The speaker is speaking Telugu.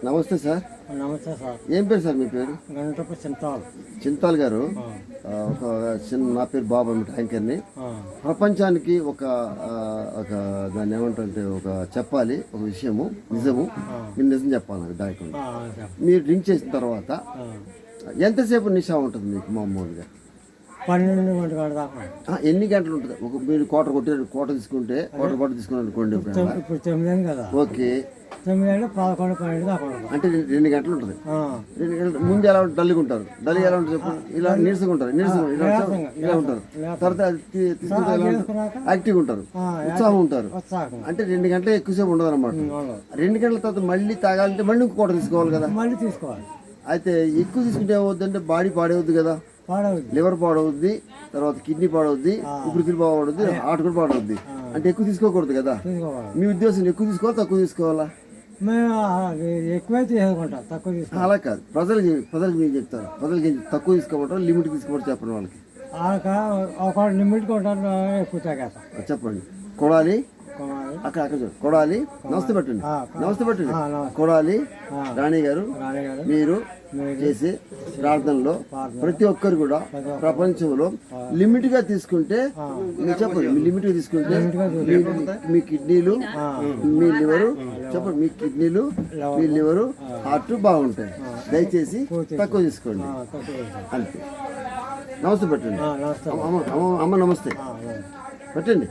నమస్తే సార్. నమస్తే సార్. ఏం పేరు సార్ మీ పేరు? గంటపు చింతాల్. చింతాల్ గారు, ఒక నా పేరు బాబు అన్నమాట, యాంకర్ని. ప్రపంచానికి ఒక దాన్ని ఏమంటారంటే ఒక చెప్పాలి, ఒక విషయము, నిజము. మీరు నిజం చెప్పాలి నాకు దాయకుండా. మీరు డ్రింక్ చేసిన తర్వాత ఎంతసేపు నిశా ఉంటుంది మీకు మామూలుగా? 12 గంటల దాకా. ఎన్ని గంటలు ఉంటుంది? మీరు కోట తీసుకుంటే కోట తీసుకుని అనుకోండి. ఇప్పుడు 9 కదా. ఓకే, 9 అంటే 11, 12 దాకా ఉంటుంది. అంటే 2 గంటలు ఉంటుంది. 2 గంటలు ముందు ఎలా డల్గా ఉంటారు? డల్ ఎలా ఉంటుంది చెప్పు? ఇలా నీరసంగా ఉంటారు, ఇలా ఉంటారు. తర్వాత యాక్టివ్గా ఉంటారు, ఉత్సాహం ఉంటారు. అంటే 2 గంటలు ఎక్కువసేపు ఉండదు అనమాట. 2 గంటల తర్వాత మళ్ళీ తాగాలంటే మళ్ళీ ఇంకో కోట తీసుకోవాలి కదా. మళ్ళీ తీసుకోవాలి. అయితే ఎక్కువ తీసుకుంటే ఏమవుద్దంటే బాడీ పాడవుద్ది కదా, లివర్ పాడవుద్ది, తర్వాత కిడ్నీ పాడవుద్ది, ఊపిరితిత్తులు పాడవుద్ది, హార్ట్ కూడా పాడవుద్ది. అంటే ఎక్కువ తీసుకోకూడదు కదా. మీ ఉద్దేశం ఎక్కువ తీసుకోవాలా తక్కువ తీసుకోవాలా? ఎక్కువైతే తీసుకుంటాం, తక్కువ తీసుకోవాలి. అలా కాదు, ప్రజలకి మీరు చెప్తారు. ప్రజలకి తక్కువ తీసుకోమంటారు, లిమిట్ తీసుకోమంటారు చెప్పండి వాళ్ళకి. ఒక లిమిట్ కొంటారు, ఎక్కువ తాగేస్తాం. చెప్పండి. కొడాలి అక్కడ కొడాలి. నమస్తే పెట్టండి, నమస్తే పెట్టండి. కొడాలి రాణి గారు, మీరు చేసే ప్రార్థనలో ప్రతి ఒక్కరు కూడా ప్రపంచంలో లిమిట్ గా తీసుకుంటే, మీరు చెప్పండి, మీ లిమిట్ గా తీసుకుంటే మీ కిడ్నీలు, మీ లివరు, చెప్పండి, మీ కిడ్నీలు, మీ లివరు, హార్ట్ బాగుంటాయి. దయచేసి తక్కువ తీసుకోండి అంతే. నమస్తే పెట్టండి. అమ్మ నమస్తే పెట్టండి.